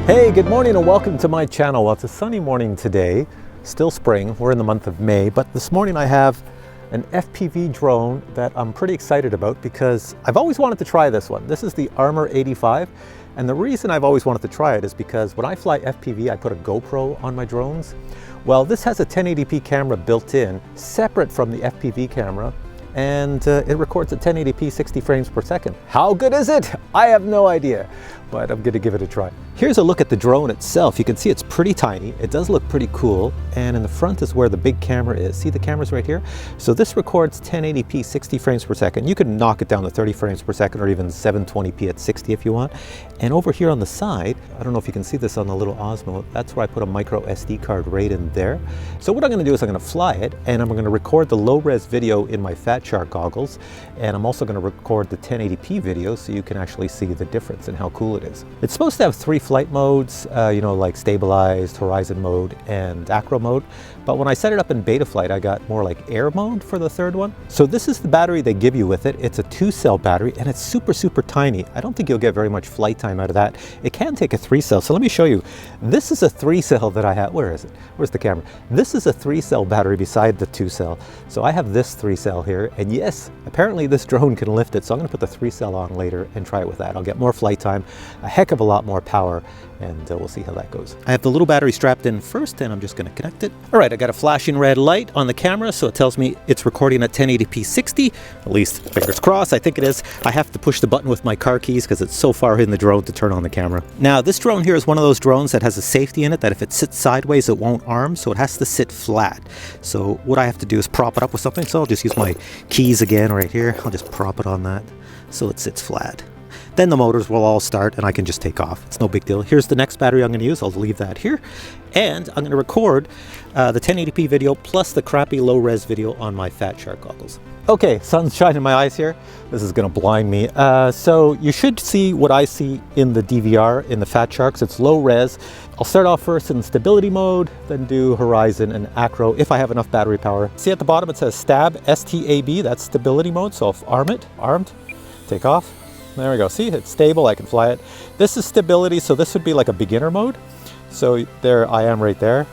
Hey, good morning and welcome to my channel. Well, it's a sunny morning today, still spring. We're in the month of May, but this morning I have an FPV drone that I'm pretty excited about because I've always wanted to try this one. This is the Armor 85, and the reason I've always wanted to try it is because when I fly FPV, I put a GoPro on my drones. Well, this has a 1080p camera built in, separate from the FPV camera, and it records at 1080p 60 frames per second. How good is it? I have no idea, but I'm gonna give it a try. Here's a look at the drone itself. You can see it's pretty tiny. It does look pretty cool. And in the front is where the big camera is. See the camera's right here? So this records 1080p 60 frames per second. You can knock it down to 30 frames per second or even 720p at 60 if you want. And over here on the side, I don't know if you can see this on the little Osmo, that's where I put a micro SD card right in there. So what I'm gonna do is I'm gonna fly it and I'm gonna record the low res video in my Fat Shark goggles. And I'm also gonna record the 1080p video so you can actually see the difference and how cool it is. It's supposed to have 3 flight modes, like stabilized, horizon mode, and acro mode. But when I set it up in beta flight, I got more like air mode for the third one. So this is the battery they give you with it. It's a 2-cell battery and it's super, super tiny. I don't think you'll get very much flight time out of that. It can take a 3-cell. So let me show you. This is a 3-cell that I have. Where is it? Where's the camera? This is a 3-cell battery beside the 2-cell. So I have this 3-cell here. And yes, apparently this drone can lift it. So I'm gonna put the 3-cell on later and try it with that. I'll get more flight time, a heck of a lot more power, and we'll see how that goes. I have the little battery strapped in first and I'm just gonna connect it. All right, I got a flashing red light on the camera, so it tells me it's recording at 1080p 60, at least fingers crossed, I think it is. I have to push the button with my car keys because it's so far in the drone to turn on the camera. Now, this drone here is one of those drones that has a safety in it that if it sits sideways, it won't arm, so it has to sit flat. So what I have to do is prop it up with something, so I'll just use my keys again right here. I'll just prop it on that so it sits flat. Then the motors will all start and I can just take off. It's no big deal. Here's the next battery I'm going to use. I'll leave that here. And I'm going to record the 1080p video plus the crappy low-res video on my Fat Shark goggles. Okay, sun's shining in my eyes here. This is going to blind me. So you should see what I see in the DVR in the Fat Sharks. It's low-res. I'll start off first in stability mode, then do horizon and acro if I have enough battery power. See at the bottom it says stab, S-T-A-B. That's stability mode. So I'll arm it, armed, take off. There we go. See, it's stable. I can fly it. This is stability, so this would be like a beginner mode. So there I am right there.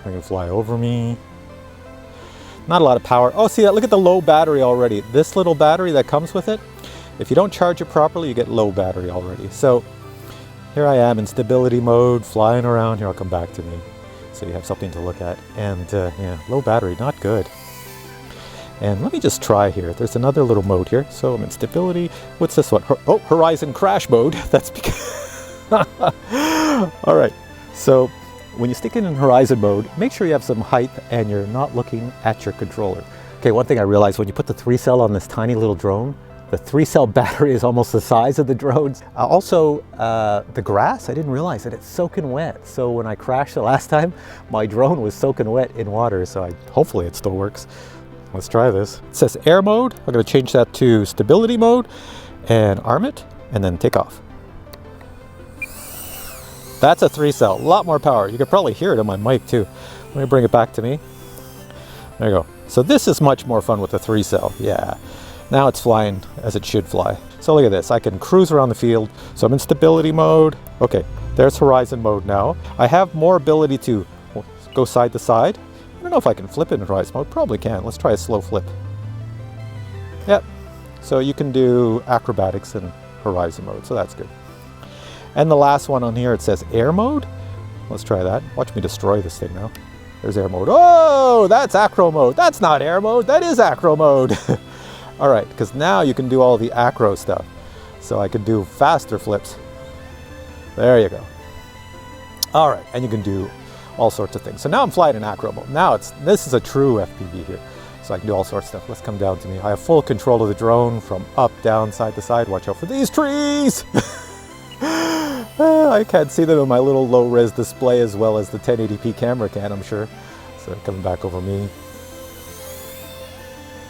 I can fly over me. Not a lot of power. Oh, see that? Look at the low battery already. This little battery that comes with it, if you don't charge it properly, you get low battery already. So here I am in stability mode, flying around. Here, I'll come back to me. So you have something to look at. And yeah, low battery, not good. And let me just try here. There's another little mode here. So I'm in stability. What's this one? Oh, horizon crash mode. That's because... All right. So when you stick it in horizon mode, make sure you have some height and you're not looking at your controller. Okay, one thing I realized when you put the 3-cell on this tiny little drone, the 3-cell battery is almost the size of the drones. Also, the grass, I didn't realize that it's soaking wet. So when I crashed the last time, my drone was soaking wet in water. So hopefully it still works. Let's try this. It says air mode. I'm going to change that to stability mode and arm it and then take off. That's a 3-cell, a lot more power. You could probably hear it on my mic too. Let me bring it back to me. There you go. So this is much more fun with the 3-cell. Yeah. Now it's flying as it should fly. So look at this. I can cruise around the field. So I'm in stability mode. Okay, there's horizon mode now. I have more ability to go side to side. I don't know if I can flip it in horizon mode. Probably can. Let's try a slow flip. Yep. So you can do acrobatics in horizon mode. So that's good. And the last one on here, it says air mode. Let's try that. Watch me destroy this thing now. There's air mode. Oh, that's acro mode. That's not air mode. That is acro mode. All right, because now you can do all the acro stuff. So I can do faster flips. There you go. All right, and you can do all sorts of things. So now I'm flying in acro mode. Now this is a true FPV here. So I can do all sorts of stuff. Let's come down to me. I have full control of the drone from up, down, side to side. Watch out for these trees. I can't see them in my little low-res display as well as the 1080p camera can, I'm sure. So coming back over me.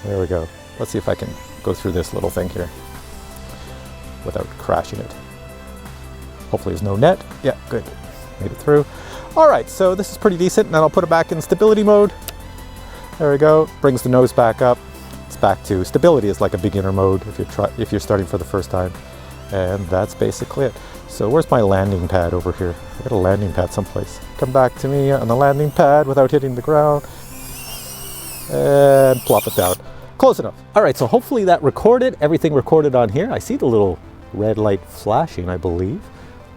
There we go. Let's see if I can go through this little thing here without crashing it. Hopefully there's no net. Yeah, good. Made it through. All right, so this is pretty decent. Then I'll put it back in stability mode. There we go. Brings the nose back up. It's back to stability is like a beginner mode if you're starting for the first time. And that's basically it. So where's my landing pad over here? I got a landing pad someplace. Come back to me on the landing pad without hitting the ground. And plop it down. Close enough. All right, so hopefully that recorded, everything recorded on here. I see the little red light flashing, I believe.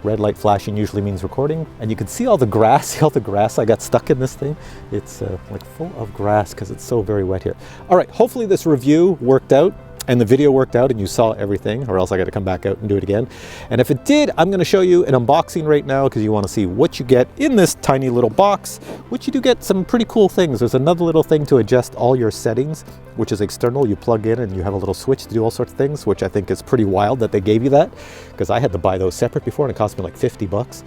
Red light flashing usually means recording. And you can see all the grass, see all the grass I got stuck in this thing? It's like full of grass because it's so very wet here. All right, hopefully this review worked out and the video worked out and you saw everything, or else I got to come back out and do it again. And if it did, I'm going to show you an unboxing right now because you want to see what you get in this tiny little box, which you do get some pretty cool things. There's another little thing to adjust all your settings, which is external. You plug in and you have a little switch to do all sorts of things, which I think is pretty wild that they gave you that, because I had to buy those separate before and it cost me like 50 bucks.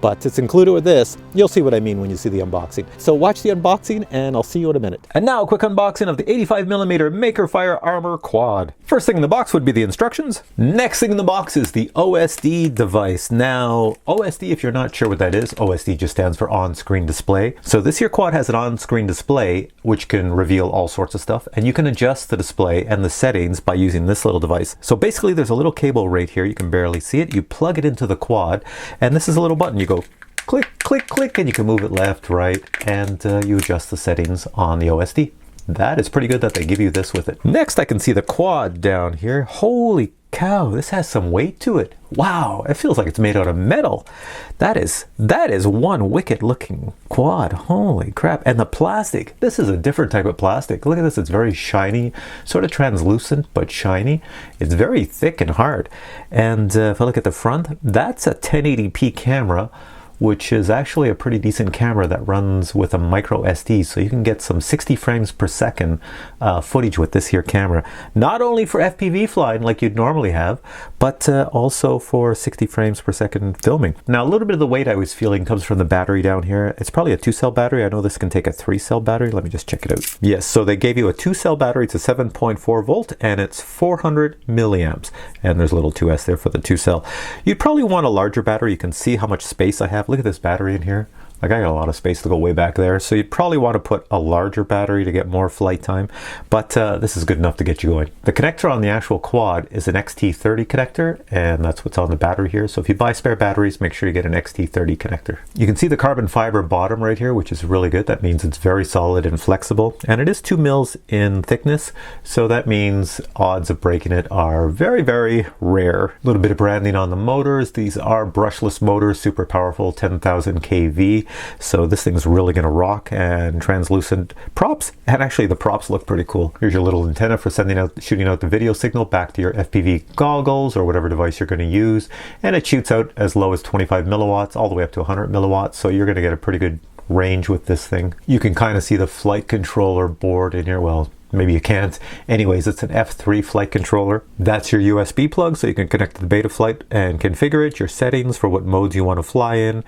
But it's included with this. You'll see what I mean when you see the unboxing. So watch the unboxing and I'll see you in a minute. And now a quick unboxing of the 85mm Maker Fire Armor Quad. First thing in the box would be the instructions. Next thing in the box is the OSD device. Now, OSD, if you're not sure what that is, OSD just stands for on-screen display. So this here quad has an on-screen display which can reveal all sorts of stuff, and you can adjust the display and the settings by using this little device. So basically there's a little cable right here. You can barely see it. You plug it into the quad and this is a little button. You go click, click, click, and you can move it left, right, and you adjust the settings on the OSD. That is pretty good that they give you this with it. Next, I can see the quad down here. Holy cow, this has some weight to it. Wow, it feels like it's made out of metal. That is one wicked looking quad. Holy crap. And the plastic, this is a different type of plastic. Look at this, it's very shiny, sort of translucent, but shiny. It's very thick and hard. And if I look at the front, that's a 1080p camera, which is actually a pretty decent camera that runs with a micro SD, so you can get some 60 frames per second footage with this here camera. Not only for FPV flying like you'd normally have, but also for 60 frames per second filming. Now a little bit of the weight I was feeling comes from the battery down here. It's probably a 2-cell battery. I know this can take a 3-cell battery. Let me just check it out. Yes, so they gave you a 2-cell battery. It's a 7.4 volt and it's 400 milliamps. And there's a little 2S there for the 2-cell. You'd probably want a larger battery. You can see how much space I have. Look at this battery in here. Like, I got a lot of space to go way back there. So you'd probably want to put a larger battery to get more flight time, but this is good enough to get you going. The connector on the actual quad is an XT30 connector, and that's what's on the battery here. So if you buy spare batteries, make sure you get an XT30 connector. You can see the carbon fiber bottom right here, which is really good. That means it's very solid and flexible, and it is 2 mils in thickness. So that means odds of breaking it are very, very rare. A little bit of branding on the motors. These are brushless motors, super powerful, 10,000 kV. So this thing's really going to rock, and translucent props. And actually the props look pretty cool. Here's your little antenna for shooting out the video signal back to your FPV goggles or whatever device you're going to use. And it shoots out as low as 25 milliwatts all the way up to 100 milliwatts. So you're going to get a pretty good range with this thing. You can kind of see the flight controller board in here. Well, maybe you can't. Anyways, it's an F3 flight controller. That's your USB plug, so you can connect to the Betaflight and configure it, your settings for what modes you want to fly in.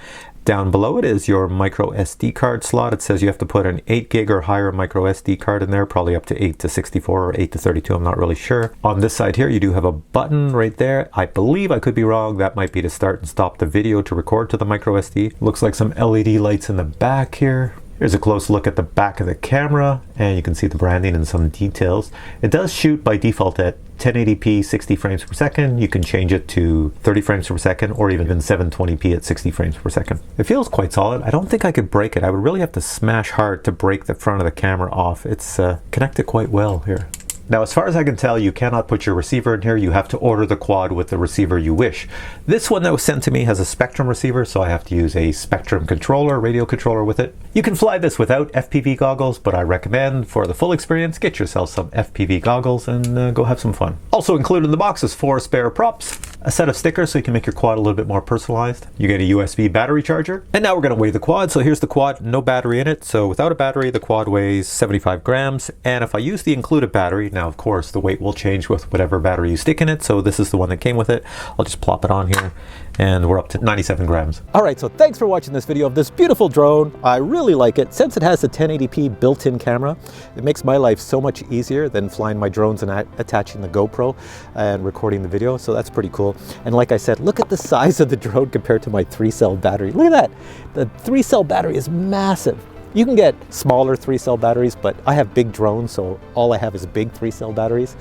Down below it is your micro SD card slot. It says you have to put an 8 gig or higher micro SD card in there, probably up to 8 to 64 or 8 to 32, I'm not really sure. On this side here, you do have a button right there. I believe, I could be wrong, that might be to start and stop the video to record to the micro SD. Looks like some LED lights in the back here. Here's a close look at the back of the camera, and you can see the branding and some details. It does shoot by default at 1080p 60 frames per second. You can change it to 30 frames per second or even 720p at 60 frames per second. It feels quite solid. I don't think I could break it. I would really have to smash hard to break the front of the camera off. It's connected quite well here. Now, as far as I can tell, you cannot put your receiver in here. You have to order the quad with the receiver you wish. This one that was sent to me has a Spectrum receiver, so I have to use a Spectrum controller, radio controller with it. You can fly this without FPV goggles, but I recommend for the full experience, get yourself some FPV goggles and go have some fun. Also included in the box is 4 spare props, a set of stickers so you can make your quad a little bit more personalized. You get a USB battery charger. And now we're going to weigh the quad. So here's the quad, no battery in it. So without a battery, the quad weighs 75 grams. And if I use the included battery, now of course the weight will change with whatever battery you stick in it. So this is the one that came with it. I'll just plop it on here and we're up to 97 grams. All right, so thanks for watching this video of this beautiful drone. I really like it. Since it has a 1080p built-in camera, it makes my life so much easier than flying my drones and attaching the GoPro and recording the video. So that's pretty cool. And like I said, look at the size of the drone compared to my 3-cell battery. Look at that. The 3-cell battery is massive. You can get smaller 3-cell batteries, but I have big drones, so all I have is big 3-cell batteries.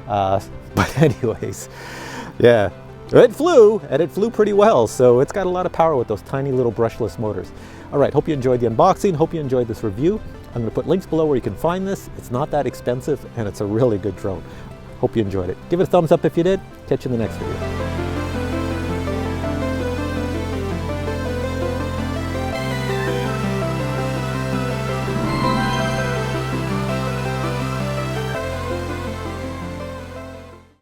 But anyways, yeah. It flew, and it flew pretty well, so it's got a lot of power with those tiny little brushless motors. All right, hope you enjoyed the unboxing, hope you enjoyed this review. I'm going to put links below where you can find this. It's not that expensive, and it's a really good drone. Hope you enjoyed it. Give it a thumbs up if you did. Catch you in the next video.